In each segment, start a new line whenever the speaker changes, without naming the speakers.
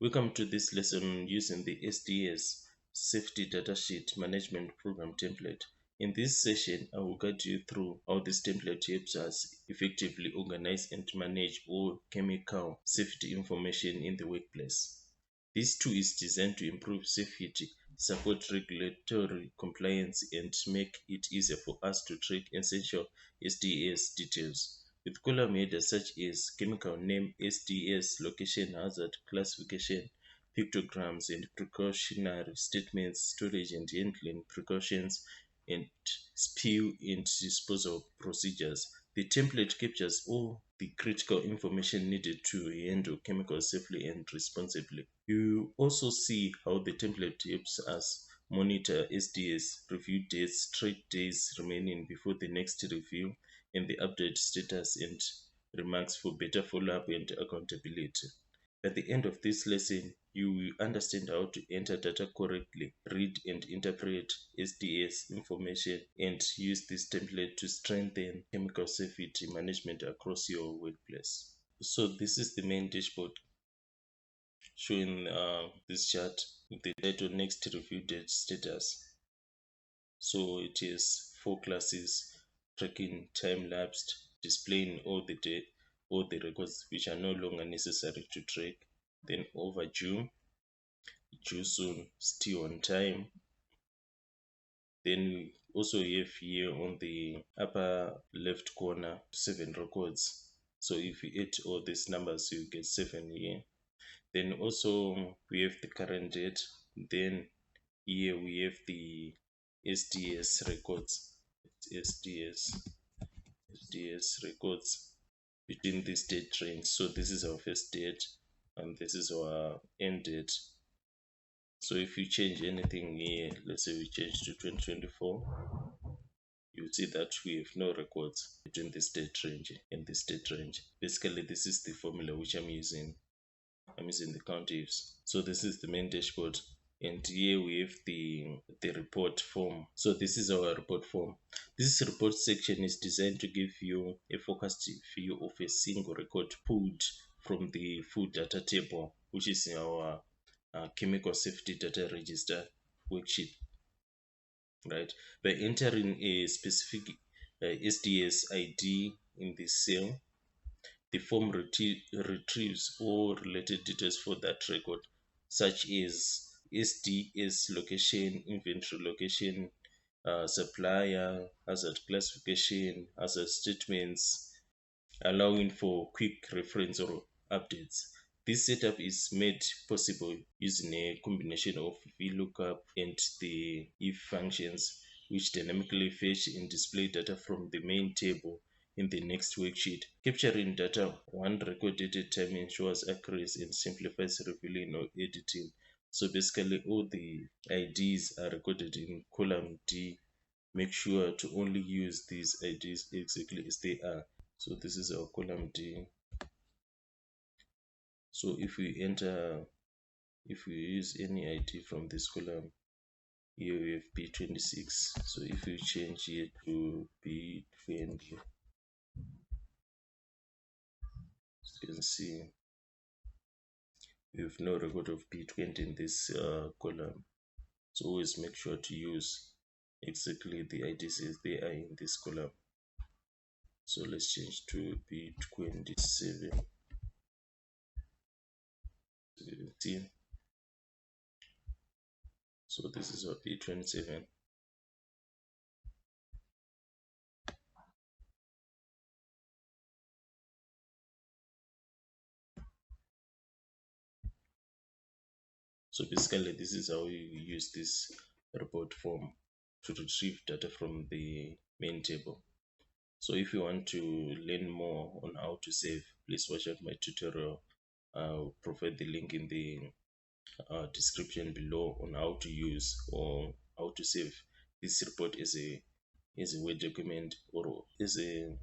Welcome to this lesson using the SDS Safety Datasheet Management Program template. In this session, I will guide you through how this template helps us effectively organize and manage all chemical safety information in the workplace. This tool is designed to improve safety, support regulatory compliance, and make it easier for us to track essential SDS details. With column headers such as chemical name, SDS, location, hazard, classification, pictograms, and precautionary statements, storage and handling precautions, and spill and disposal procedures. The template captures all the critical information needed to handle chemicals safely and responsibly. You also see how the template helps us monitor SDS, review dates, trade days remaining before the next review, and the update status and remarks for better follow-up and accountability. At the end of this lesson, you will understand how to enter data correctly, read and interpret SDS information, and use this template to strengthen chemical safety management across your workplace. So this is the main dashboard showing this chart with the title next review date status. So it is 4 classes, tracking time lapsed, displaying all the records which are no longer necessary to track, then overdue, due soon, still on time. Then we also have here on the upper left corner 7 records. So if you add all these numbers, you get 7 here. Then also we have the current date. Then here we have the SDS records. SDS records between this date range. So this is our first date and this is our end date. So if you change anything here, let's say we change to 2024, you see that we have no records between this date range and this date range. Basically, this is the formula which I'm using. I'm using the count ifs. So this is the main dashboard. And here we have the report form. So this is our report form. This report section is designed to give you a focused view of a single record pulled from the full data table, which is our chemical safety data register worksheet, right? By entering a specific SDS ID in this cell, the form retrieves all related details for that record, such as SDS location, inventory location, supplier, hazard classification, hazard statements, allowing for quick reference or updates. This setup is made possible using a combination of VLOOKUP and the if functions, which dynamically fetch and display data from the main table in the next worksheet. Capturing data one record at a time ensures accuracy and simplifies reviewing or editing. So basically all the IDs are recorded in column D. Make sure to only use these IDs exactly as they are. So this is our column D. So if we use any ID from this column, here we have B26. So if we change here to B20, as you can see, we have no record of B20 in this column. So always make sure to use exactly the IDs as they are in this column. So let's change to B27. See, so this is our B27. So basically this is how we use this report form to retrieve data from the main table. So if you want to learn more on how to save, please watch out my tutorial. I'll provide the link in the description below on how to use or how to save this report as a Word document or as a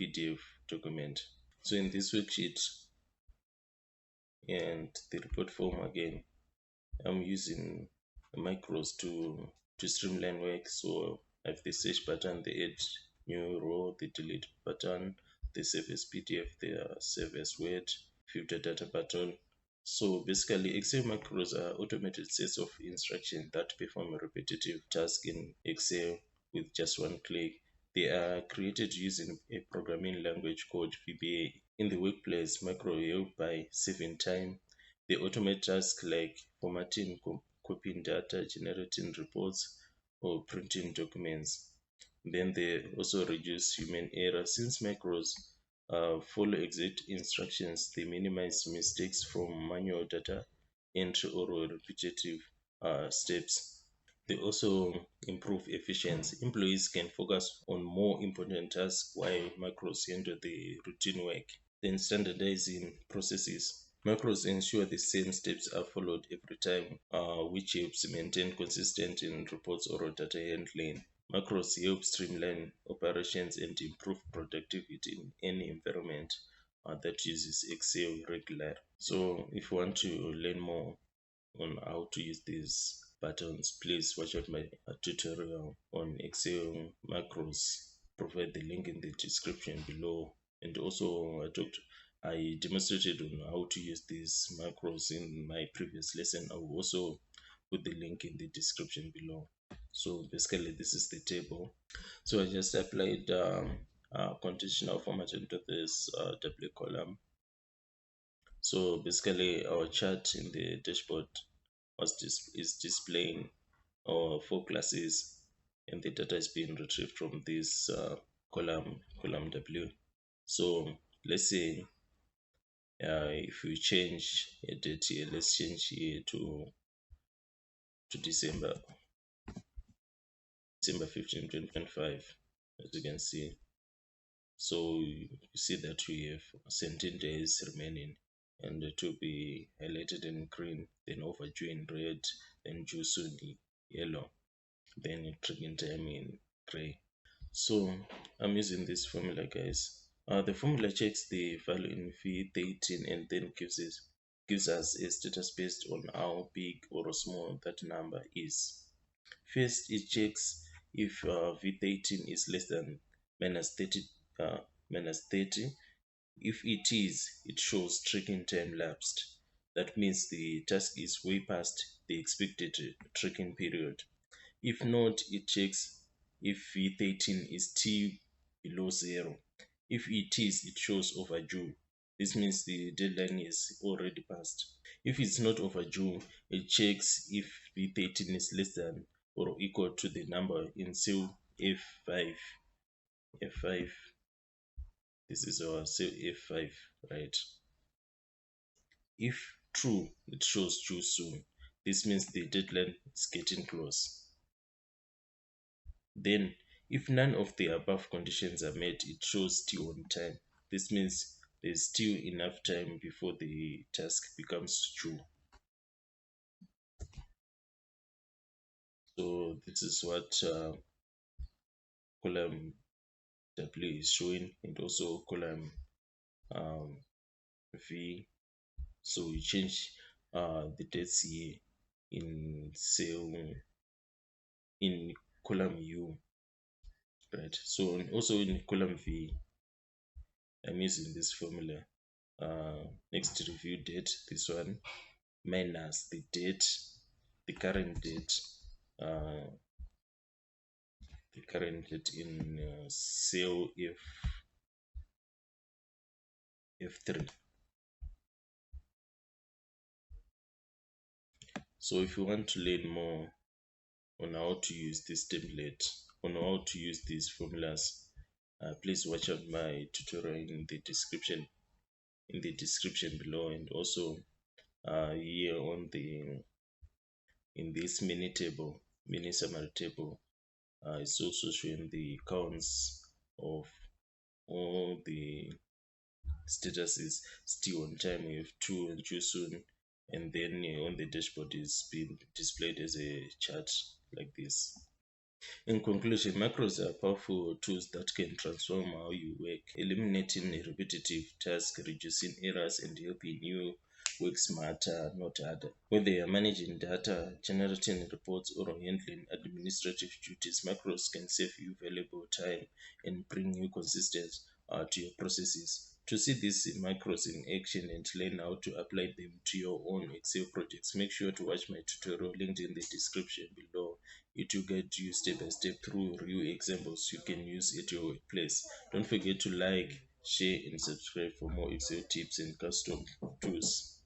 PDF document. So in this worksheet and the report form again, I'm using macros to streamline work. So I have the search button, the add new row, the delete button, the save as PDF, the save as Word, filter data button, So basically, Excel macros are automated sets of instructions that perform a repetitive task in Excel with just one click. They are created using a programming language called VBA. In the workplace, macro help by saving time. They automate tasks like formatting, copying data, generating reports, or printing documents. Then they also reduce human error. Since macros follow exact instructions, they minimize mistakes from manual data entry or repetitive steps. They also improve efficiency. Employees can focus on more important tasks while macros handle the routine work. Then standardizing processes. Macros ensure the same steps are followed every time, which helps maintain consistency in reports or data handling. Macros help streamline operations and improve productivity in any environment that uses Excel regularly. So, if you want to learn more on how to use these buttons, please watch out my tutorial on Excel macros. Provide the link in the description below. And also, I demonstrated on how to use these macros in my previous lesson. I will also put the link in the description below. So basically, this is the table. So I just applied conditional format into this W column. So basically, our chart in the dashboard is displaying our four classes, and the data is being retrieved from this column W. So let's say if we change a date here, let's change here to December 15, 2025, as you can see. So you see that we have 17 days remaining, and it will be highlighted in green, then overdue in red, then due soon in yellow, then triggering time in gray. So I'm using this formula, guys. The formula checks the value in V13 and then gives us a status based on how big or small that number is. First, it checks if V13 is less than minus 30, uh, minus 30. If it is, it shows tracking time lapsed. That means the task is way past the expected tracking period. If not, it checks if V13 is still below zero. If it is, it shows overdue. This means the deadline is already passed. If it's not overdue, it checks if V13 is less than or equal to the number in cell F5. F5. This is our cell F5, right? If true, it shows due soon. This means the deadline is getting close. Then, if none of the above conditions are met, it shows still on time. This means there's still enough time before the task becomes due. So this is what column W is showing, and also column um, V. So we change the dates here in cell in column U, right? So also in column V, I'm using this formula. Next review date, this one, minus the date, the current date, uh, in cell F3. So if you want to learn more on how to use this template, on how to use these formulas, please watch out my tutorial in the description below, and also here on the in this mini summary table, it's also showing the counts of all the statuses still on time. We have two and due soon, and then on the dashboard is being displayed as a chart like this. In conclusion, macros are powerful tools that can transform how you work, eliminating repetitive tasks, reducing errors, and helping you work smarter, not harder. Whether you are managing data, generating reports, or handling administrative duties, macros can save you valuable time and bring you consistency to your processes. To see these macros in action and learn how to apply them to your own Excel projects, make sure to watch my tutorial linked in the description below. It will guide you step by step through real examples you can use at your workplace. Don't forget to like, share, and subscribe for more Excel tips and custom tools.